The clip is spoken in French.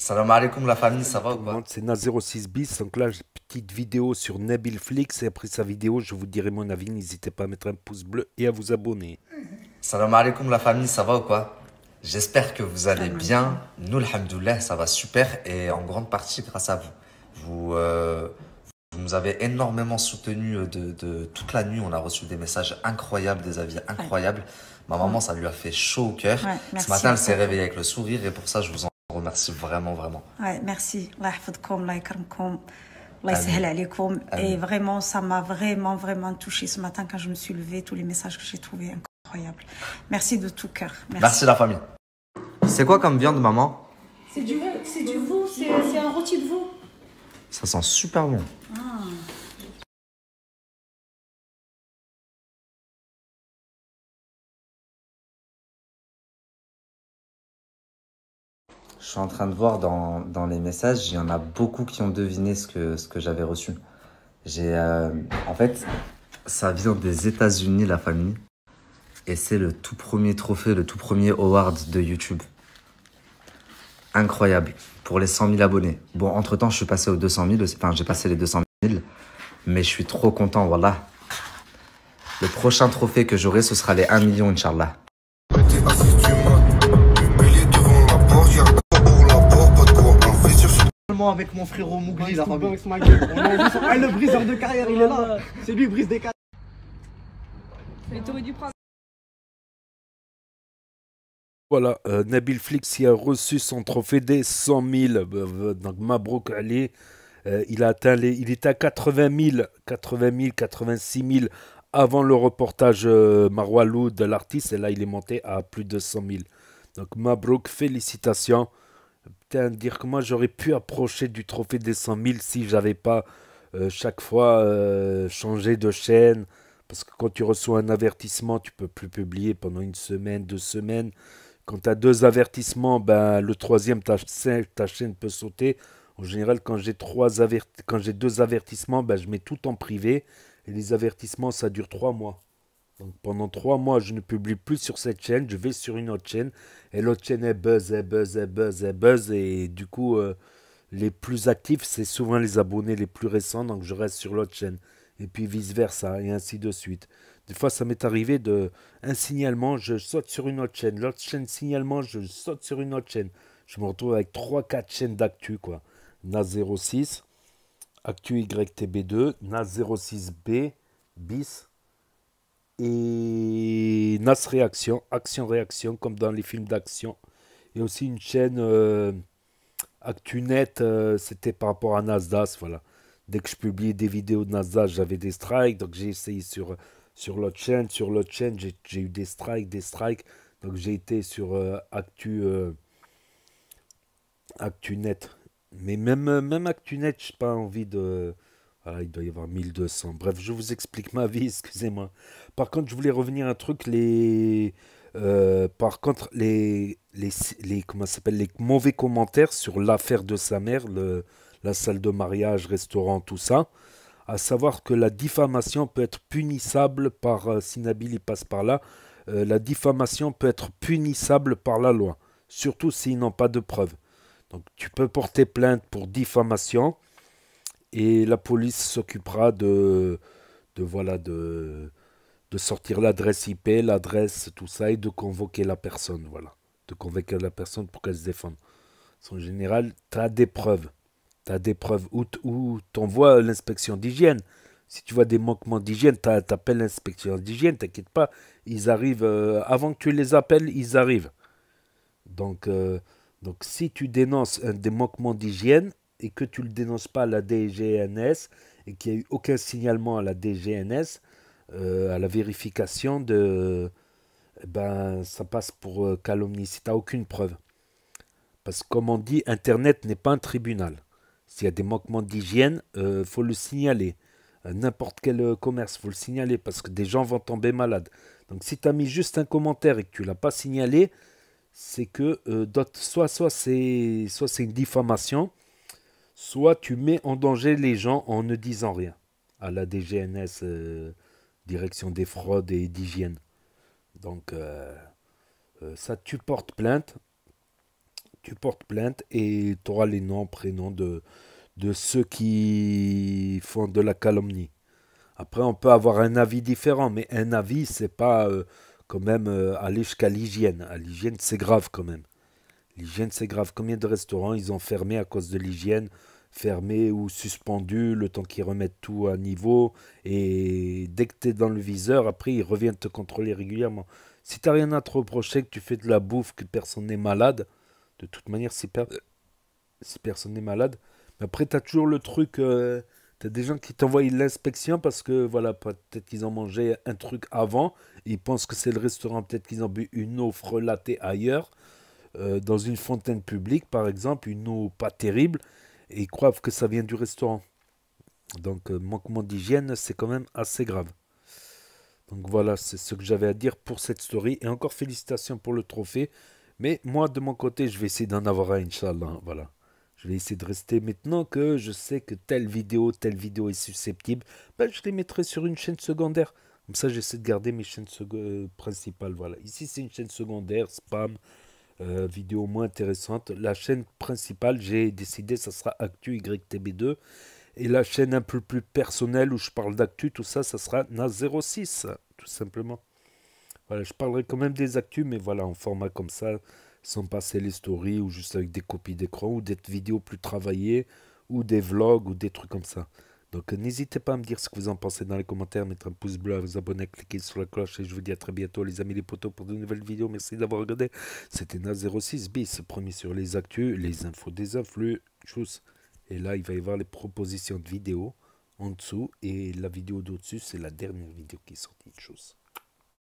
Salam alaikum la famille, ça Salut va tout ou le quoi? monde, c'est Na06 bis. Donc là, j'ai une petite vidéo sur Nabil Flix. Et après sa vidéo, je vous dirai mon avis. N'hésitez pas à mettre un pouce bleu et à vous abonner. Salam alaikum la famille, ça va ou quoi? J'espère que vous allez Salam alaikum. bien. Nous, alhamdoulilah, ça va super et en grande partie grâce à vous. Vous, euh, vous nous avez énormément soutenus de toute la nuit. On a reçu des messages incroyables, des avis Ouais, incroyables. Ma maman, ouais, ça lui a fait chaud au cœur. ouais, Ce merci matin, à elle s'est toi. réveillée avec le sourire et pour ça, je vous en remercie vraiment, vraiment. Ouais, merci. Allah يحفظكم, Allah يكرمكم, Allah يسهل Amin. عليكم. Et Amin. vraiment, ça m'a vraiment, vraiment touchée ce matin quand je me suis levée. Tous les messages que j'ai trouvés incroyables. Merci de tout cœur. Merci Merci. la famille. C'est quoi comme viande, maman? C'est du veau, c'est un rôti de veau. Ça sent super bon. Ah. Je suis en train de voir dans les messages, il y en a beaucoup qui ont deviné ce que j'avais reçu. J'ai, en fait, ça vient des États-Unis, la famille, et c'est le tout premier trophée, le tout premier award de YouTube. Incroyable, pour les 100 000 abonnés. Bon, entre-temps, je suis passé aux 200 000, enfin, j'ai passé les 200 000, mais je suis trop content, voilà. Le prochain trophée que j'aurai, ce sera les 1 million, Inch'Allah. T'es assis, tu m'as payé devant la porte, y'a pas pour la porte, pas de quoi on fait sur ce Avec mon frérot Mougli, la famille. Le briseur de carrière, il est là. C'est lui, il brise des carrières. Mais t'aurais dû prendre. Voilà, Nabil Flix qui a reçu son trophée des 100 000. Donc Mabrouk Ali, il a atteint il était à 80 000, 80 000, 86 000 avant le reportage Marwalou de l'artiste. Et là, il est monté à plus de 100 000. Donc Mabrouk, félicitations. Putain, dire que moi j'aurais pu approcher du trophée des 100 000 si j'avais pas chaque fois changé de chaîne. Parce que quand tu reçois un avertissement, tu peux plus publier pendant une semaine, 2 semaines. Quand tu as deux avertissements, ben, le troisième, ta chaîne peut sauter. En général, quand j'ai deux avertissements, ben, je mets tout en privé. Et les avertissements, ça dure 3 mois. Donc pendant 3 mois, je ne publie plus sur cette chaîne, je vais sur une autre chaîne, et l'autre chaîne elle buzz, elle buzz, elle buzz, elle buzz, et du coup, les plus actifs, c'est souvent les abonnés les plus récents, donc je reste sur l'autre chaîne, et puis vice-versa, et ainsi de suite. Des fois, ça m'est arrivé un signalement, je saute sur une autre chaîne, l'autre chaîne signalement, je saute sur une autre chaîne. Je me retrouve avec trois quatre chaînes d'actu, quoi. NAS06, Actu YTB2, NAS06B, BIS, et Nas Réaction, Action-Réaction, comme dans les films d'action. Et aussi une chaîne ActuNet, c'était par rapport à Nasdaq, voilà. Dès que je publiais des vidéos de Nasdaq, j'avais des strikes, donc j'ai essayé sur l'autre chaîne. Sur l'autre chaîne, j'ai eu des strikes, des strikes. Donc j'ai été sur ActuNet. Mais même ActuNet, je n'ai pas envie de... Voilà, il doit y avoir 1200. Bref, je vous explique ma vie, excusez-moi. Par contre, je voulais revenir à un truc, par contre, comment ça s'appelle, les mauvais commentaires sur l'affaire de sa mère, la salle de mariage, restaurant, tout ça. À savoir que la diffamation peut être punissable par, si Nabil y passe par là, la diffamation peut être punissable par la loi, surtout s'ils n'ont pas de preuves. Donc tu peux porter plainte pour diffamation et la police s'occupera voilà, de sortir l'adresse IP, l'adresse, tout ça, et de convoquer la personne, voilà. De convoquer la personne pour qu'elle se défende. En général, tu as des preuves. Tu as des preuves où t'envoies l'inspection d'hygiène. Si tu vois des manquements d'hygiène, t'appelles l'inspection d'hygiène, t'inquiète pas. Ils arrivent, avant que tu les appelles, ils arrivent. Donc, euh, donc si tu dénonces des manquements d'hygiène et que tu ne le dénonces pas à la DGNS et qu'il n'y a eu aucun signalement à la DGNS, à la vérification ben, ça passe pour calomnie si tu n'as aucune preuve. Parce que comme on dit, Internet n'est pas un tribunal. S'il y a des manquements d'hygiène, faut le signaler. N'importe quel commerce, faut le signaler parce que des gens vont tomber malades. Donc si tu as mis juste un commentaire et que tu l'as pas signalé, c'est que soit c'est une diffamation, soit tu mets en danger les gens en ne disant rien à la DGNS, Direction des fraudes et d'hygiène. Donc ça, tu portes plainte, tu portes plainte et tu auras les noms, prénoms de ceux qui font de la calomnie. Après, on peut avoir un avis différent, mais un avis, c'est pas quand même aller jusqu'à l'hygiène. À l'hygiène, c'est grave quand même. L'hygiène, c'est grave. Combien de restaurants ils ont fermé à cause de l'hygiène, fermé ou suspendu, le temps qu'ils remettent tout à niveau. Et dès que tu es dans le viseur, après, ils reviennent te contrôler régulièrement. Si tu n'as rien à te reprocher, que tu fais de la bouffe, que personne n'est malade, de toute manière, si personne n'est malade, mais après, tu as toujours le truc, tu as des gens qui t'envoient l'inspection parce que, voilà, peut-être qu'ils ont mangé un truc avant, ils pensent que c'est le restaurant, peut-être qu'ils ont bu une eau frelatée ailleurs, dans une fontaine publique, par exemple, une eau pas terrible, et ils croient que ça vient du restaurant. Donc, manquement d'hygiène, c'est quand même assez grave. Donc voilà, c'est ce que j'avais à dire pour cette story. Et encore félicitations pour le trophée. Mais moi, de mon côté, je vais essayer d'en avoir un, Inch'Allah. Voilà. Je vais essayer de rester. Maintenant que je sais que telle vidéo est susceptible, ben, je les mettrai sur une chaîne secondaire. Comme ça, j'essaie de garder mes chaînes principales. Voilà. Ici, c'est une chaîne secondaire, spam, vidéo moins intéressante. La chaîne principale, j'ai décidé, ça sera Actu YTB2. Et la chaîne un peu plus personnelle où je parle d'actu, tout ça, ça sera Na06, tout simplement. Voilà, je parlerai quand même des actus, mais voilà, en format comme ça, sans passer les stories ou juste avec des copies d'écran ou des vidéos plus travaillées ou des vlogs ou des trucs comme ça. Donc n'hésitez pas à me dire ce que vous en pensez dans les commentaires, mettre un pouce bleu, à vous abonner, cliquer sur la cloche et je vous dis à très bientôt les amis les potos pour de nouvelles vidéos. Merci d'avoir regardé. C'était Na06 bis, promis sur les actus, les infos des influx. Tchuss. Et là, il va y avoir les propositions de vidéos en dessous. Et la vidéo d'au-dessus, c'est la dernière vidéo qui est sortie. Tchuss.